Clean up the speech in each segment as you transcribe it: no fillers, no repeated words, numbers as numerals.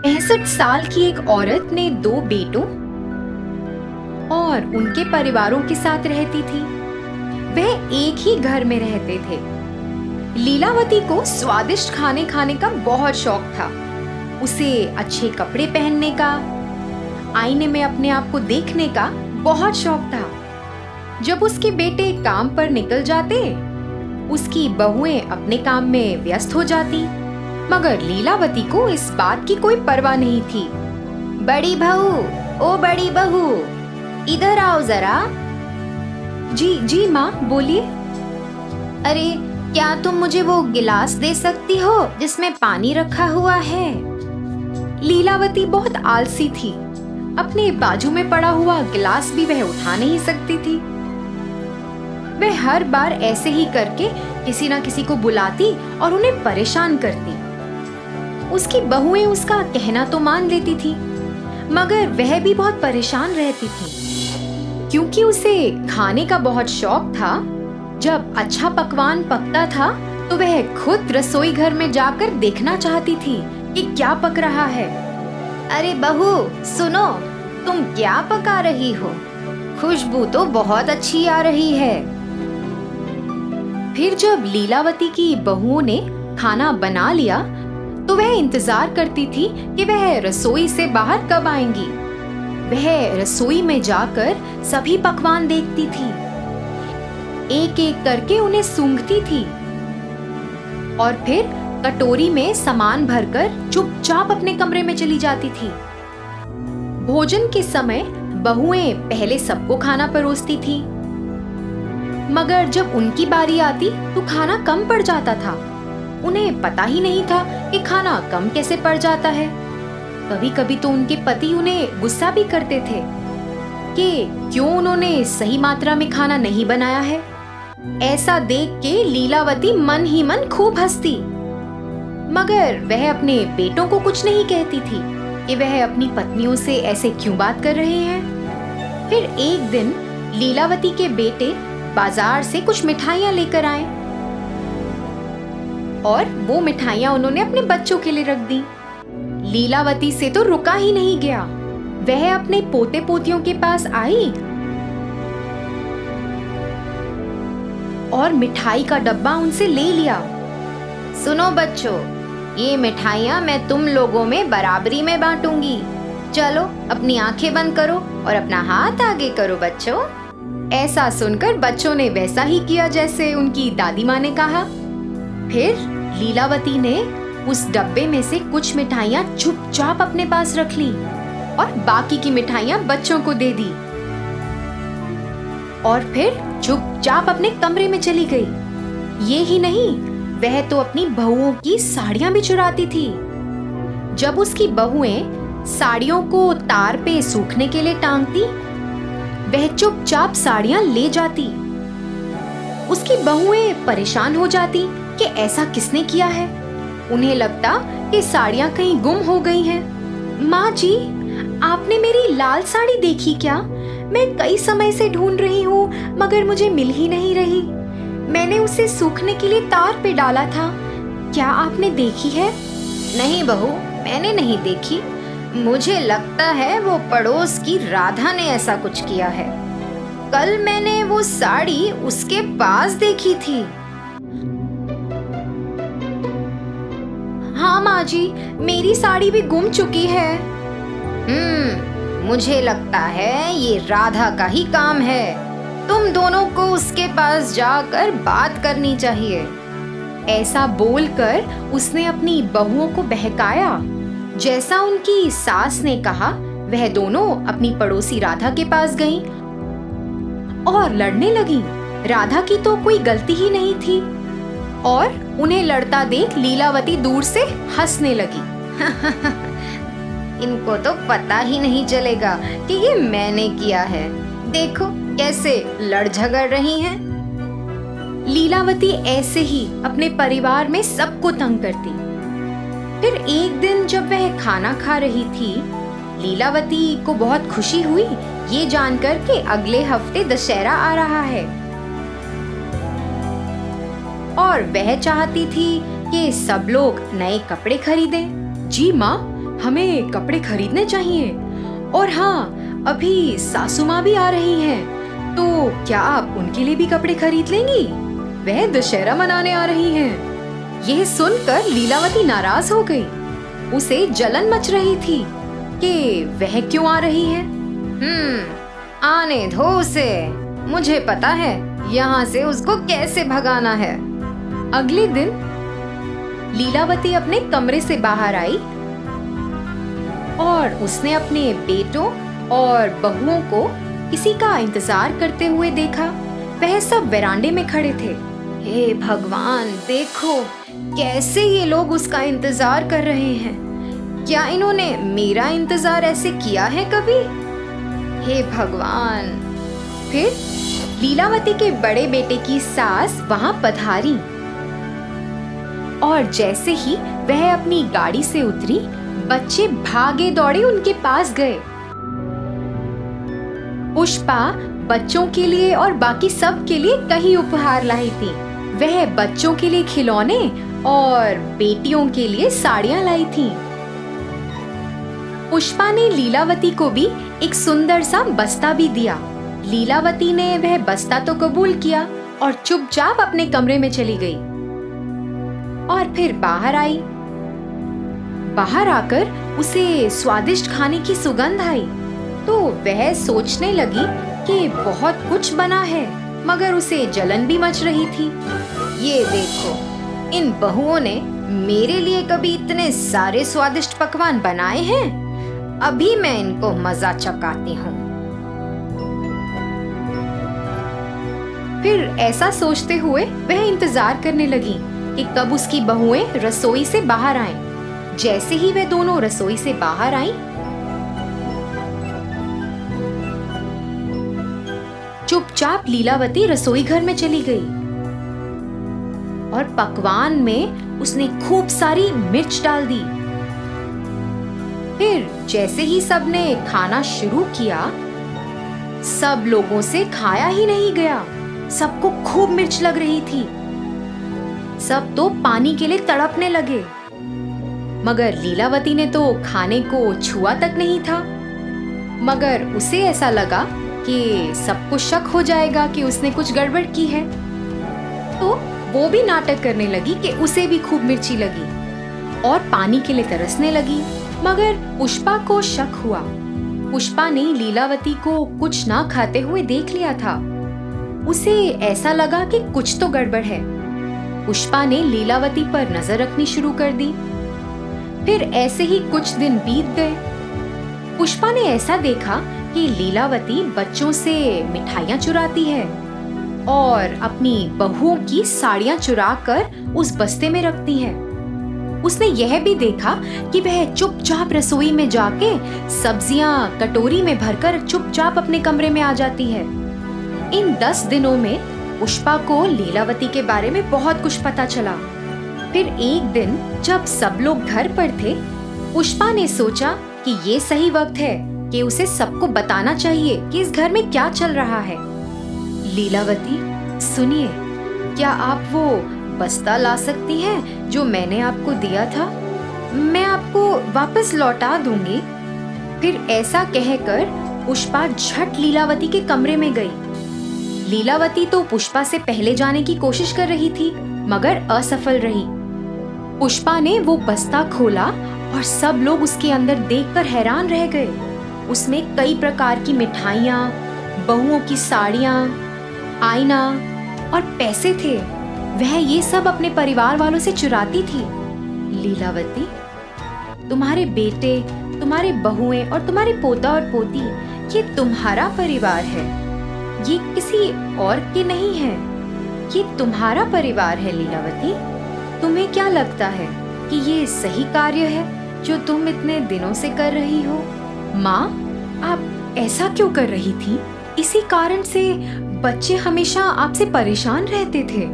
65 साल की एक औरत ने 2 बेटों और उनके परिवारों के साथ रहती थी। वह एक ही घर में रहते थे। लीलावती को स्वादिष्ट खाने खाने का बहुत शौक था। उसे अच्छे कपड़े पहनने का, आईने में अपने आप को देखने का बहुत शौक था। जब उसके बेटे काम पर निकल जाते, उसकी बहुएं अपने काम में व्यस्त हो जाती, मगर लीलावती को इस बात की कोई परवाह नहीं थी। बड़ी बहू, ओ बड़ी बहू, इधर आओ जरा। जी जी माँ, बोलिए। अरे, क्या तुम मुझे वो गिलास दे सकती हो जिसमें पानी रखा हुआ है? लीलावती बहुत आलसी थी। अपने बाजू में पड़ा हुआ गिलास भी वह उठा नहीं सकती थी। वह हर बार ऐसे ही करके किसी न किसी को बुलाती और उन्हें परेशान करती। उसकी बहुएं उसका कहना तो मान लेती थी, मगर वह भी बहुत परेशान रहती थी, क्योंकि उसे खाने का बहुत शौक था। जब अच्छा पकवान पकता था तो वह खुद रसोई घर में जाकर देखना चाहती थी कि क्या पक रहा है। अरे बहू, सुनो, तुम क्या पका रही हो? खुशबू तो बहुत अच्छी आ रही है। फिर जब लीलावती की बहुओं ने खाना बना लिया तो वह इंतजार करती थी कि वह रसोई से बाहर कब आएंगी। वह रसोई में जाकर सभी पकवान देखती थी, एक एक करके उन्हें सूंघती थी और फिर कटोरी में सामान भरकर चुपचाप अपने कमरे में चली जाती थी। भोजन के समय बहुएं पहले सबको खाना परोसती थी, मगर जब उनकी बारी आती तो खाना कम पड़ जाता था। उन्हें पता ही नहीं था कि खाना कम कैसे पड़ जाता है। कभी कभी तो उनके पति उन्हें गुस्सा भी करते थे कि क्यों उन्होंने सही मात्रा में खाना नहीं बनाया है। ऐसा देख के लीलावती मन ही मन खूब हंसती, मगर वह अपने बेटों को कुछ नहीं कहती थी कि वह अपनी पत्नियों से ऐसे क्यों बात कर रहे हैं। फिर एक दिन लीलावती के बेटे बाजार से कुछ मिठाइयां लेकर आए और वो मिठाइयां उन्होंने अपने बच्चों के लिए रख दी। लीलावती से तो रुका ही नहीं गया। वह अपने पोते पोतियों के पास आई और मिठाई का डब्बा उनसे ले लिया। सुनो बच्चों, ये मिठाइयां मैं तुम लोगों में बराबरी में बांटूंगी। चलो अपनी आंखें बंद करो और अपना हाथ आगे करो बच्चों। ऐसा सुनकर बच्चों ने वैसा ही किया जैसे उनकी दादी माँ ने कहा। फिर लीलावती ने उस डब्बे में से कुछ मिठाइयां चुपचाप अपने पास रख ली और बाकी की मिठाइयां बच्चों को दे दी और फिर चुपचाप अपने कमरे में चली गई। ये ही नहीं, वह तो अपनी बहुओं की साड़ियां भी चुराती थी। जब उसकी बहुएं साड़ियों को तार पे सूखने के लिए टांगती, वह चुपचाप साड़ियां ले जाती। उसकी बहुएं परेशान हो जाती कि ऐसा किसने किया है। उन्हें लगता कि साड़ियां कहीं गुम हो गई हैं। माँ जी, आपने मेरी लाल साड़ी देखी क्या? मैं कई समय से ढूंढ रही हूँ मगर मुझे मिल ही नहीं रही। मैंने उसे सूखने के लिए तार पे डाला था। क्या आपने देखी है? नहीं बहू, मैंने नहीं देखी। मुझे लगता है वो पड़ोस की राधा ने ऐसा कुछ किया है। कल मैंने वो साड़ी उसके पास देखी थी। हाँ माँ जी, मेरी साड़ी भी गुम चुकी है। मुझे लगता है ये राधा का ही काम है। तुम दोनों को उसके पास जाकर बात करनी चाहिए। ऐसा बोलकर उसने अपनी बहुओं को बहकाया। जैसा उनकी सास ने कहा, वह दोनों अपनी पड़ोसी राधा के पास गईं और लड़ने लगीं। राधा की तो कोई गलती ही नहीं थी और उन्हें लड़ता देख लीलावती दूर से हंसने लगी। इनको तो पता ही नहीं चलेगा कि ये मैंने किया है। देखो कैसे लड़ झगड़ रही हैं। लीलावती ऐसे ही अपने परिवार में सबको तंग करती। फिर एक दिन जब वह खाना खा रही थी, लीलावती को बहुत खुशी हुई ये जानकर कि अगले हफ्ते दशहरा आ रहा है और वह चाहती थी कि सब लोग नए कपड़े खरीदें। जी माँ, हमें कपड़े खरीदने चाहिए। और हाँ, अभी सासू माँ भी आ रही हैं, तो क्या आप उनके लिए भी कपड़े खरीद लेंगी? वह दशहरा मनाने आ रही हैं। यह सुनकर लीलावती नाराज हो गई। उसे जलन मच रही थी कि वह क्यों आ रही है। आने दो उसे, मुझे पता है यहाँ से उसको कैसे भगाना है। अगले दिन लीलावती अपने कमरे से बाहर आई और उसने अपने बेटों और बहुओं को किसी का इंतजार करते हुए देखा। वह सब वेरांडे में खड़े थे। हे भगवान, देखो कैसे ये लोग उसका इंतजार कर रहे हैं। क्या इन्होंने मेरा इंतजार ऐसे किया है कभी? हे भगवान। फिर लीलावती के बड़े बेटे की सास वहां पधारी और जैसे ही वह अपनी गाड़ी से उतरी, बच्चे भागे दौड़े उनके पास गए। पुष्पा बच्चों के लिए और बाकी सब के लिए कई उपहार लाई थी। वह बच्चों के लिए खिलौने और बेटियों के लिए साड़ियां लाई थी। पुष्पा ने लीलावती को भी एक सुंदर सा बस्ता भी दिया। लीलावती ने वह बस्ता तो कबूल किया और चुपचाप अपने कमरे में चली गई और फिर बाहर आई। बाहर आकर उसे स्वादिष्ट खाने की सुगंध आई, तो वह सोचने लगी कि बहुत कुछ बना है, मगर उसे जलन भी मच रही थी। ये देखो, इन बहुओं ने मेरे लिए कभी इतने सारे स्वादिष्ट पकवान बनाए हैं। अभी मैं इनको मजा चखाती हूँ। फिर ऐसा सोचते हुए वह इंतजार करने लगी कि कब उसकी बहुएं रसोई से बाहर आएं। जैसे ही वे दोनों रसोई से बाहर आईं, चुपचाप लीलावती रसोई घर में चली गई और पकवान में उसने खूब सारी मिर्च डाल दी। फिर जैसे ही सबने खाना शुरू किया, सब लोगों से खाया ही नहीं गया। सबको खूब मिर्च लग रही थी। सब तो पानी के लिए तड़पने लगे, मगर लीलावती ने तो खाने को छुआ तक नहीं था। मगर उसे ऐसा लगा कि सबको शक हो जाएगा कि उसने कुछ गड़बड़ की है, तो वो भी नाटक करने लगी कि उसे भी खूब मिर्ची लगी और पानी के लिए तरसने लगी। मगर पुष्पा को शक हुआ। पुष्पा ने लीलावती को कुछ ना खाते हुए देख लिया था। उसे ऐसा लगा कि कुछ तो गड़बड़ है। पुष्पा ने लीलावती पर नजर रखनी शुरू कर दी। फिर ऐसे ही कुछ दिन बीत गए। पुष्पा ने ऐसा देखा कि लीलावती बच्चों से मिठाइयाँ चुराती है और अपनी बहुओं की साड़ियाँ चुरा कर उस बस्ते में रखती है। उसने यह भी देखा कि वह चुपचाप रसोई में जाके सब्जियां कटोरी में भरकर चुपचाप अपने कमरे में आ जाती है। इन 10 दिनों में पुष्पा को लीलावती के बारे में बहुत कुछ पता चला। फिर एक दिन जब सब लोग घर पर थे, पुष्पा ने सोचा कि ये सही वक्त है कि उसे सबको बताना चाहिए कि इस घर में क्या चल रहा है। लीलावती, सुनिए, क्या आप वो बस्ता ला सकती हैं जो मैंने आपको दिया था? मैं आपको वापस लौटा दूंगी। फिर ऐसा कहकर पुष्पा झट लीलावती के कमरे में गई। लीलावती तो पुष्पा से पहले जाने की कोशिश कर रही थी, मगर असफल रही। पुष्पा ने वो बस्ता खोला और सब लोग उसके अंदर देखकर हैरान रह गए। उसमें कई प्रकार की मिठाइयाँ, बहुओं की साड़ियाँ, आईना और पैसे थे। वह ये सब अपने परिवार वालों से चुराती थी। लीलावती, तुम्हारे बेटे, तुम्हारे बहुएं और तुम्हारे पोता और पोती, ये तुम्हारा परिवार है। ये किसी और के नहीं है। ये तुम्हारा परिवार है। लीलावती, तुम्हें क्या लगता है कि ये सही कार्य है जो तुम इतने दिनों से कर रही हो? माँ, आप ऐसा क्यों कर रही थी? इसी कारण से बच्चे हमेशा आपसे परेशान रहते थे।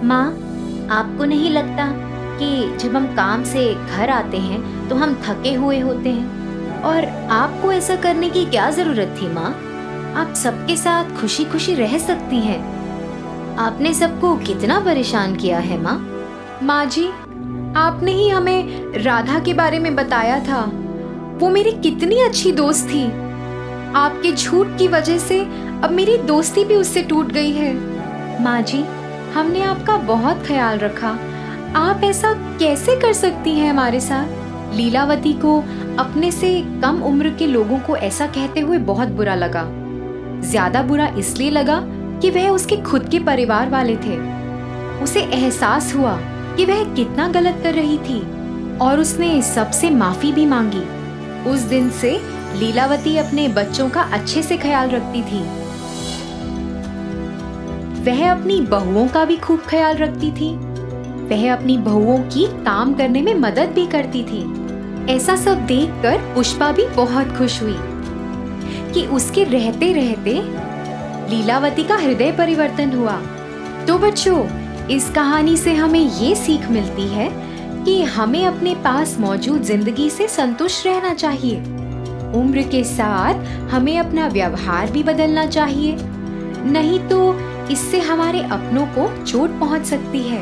माँ, आपको नहीं लगता कि जब हम काम से घर आते हैं तो हम थके हुए होते हैं? और आपको ऐसा करने की क्या जरूरत थी माँ? आप सबके साथ खुशी खुशी रह सकती हैं। आपने सबको कितना परेशान किया है माँ। माँ जी, आपने ही हमें राधा के बारे में बताया था। वो मेरी कितनी अच्छी दोस्त थी। आपके झूठ की वजह से अब मेरी दोस्ती भी उससे टूट गई है। माँ जी, हमने आपका बहुत ख्याल रखा। आप ऐसा कैसे कर सकती हैं हमारे साथ? लीलावती को अपने से कम उम्र के लोगों को ऐसा कहते हुए बहुत बुरा लगा। ज्यादा बुरा इसलिए लगा कि वह उसके खुद के परिवार वाले थे। उसे एहसास हुआ कि वह कितना गलत कर रही थी और उसने सबसे माफी भी मांगी। उस दिन से लीलावती अपने बच्चों का अच्छे से ख्याल रखती थी। वह अपनी बहुओं का भी खूब ख्याल रखती थी। वह अपनी बहुओं की काम करने में मदद भी करती थी। ऐसा सब देखकर पुष्पा भी बहुत खुश हुई कि उसके रहते रहते लीलावती का हृदय परिवर्तन हुआ। तो बच्चों, इस कहानी से हमें ये सीख मिलती है कि हमें अपने पास मौजूद जिंदगी से संतुष्ट रहना चाहिए। उम्र के साथ हमें अपना व्यवहार भी बदलना चाहिए, नहीं तो इससे हमारे अपनों को चोट पहुंच सकती है।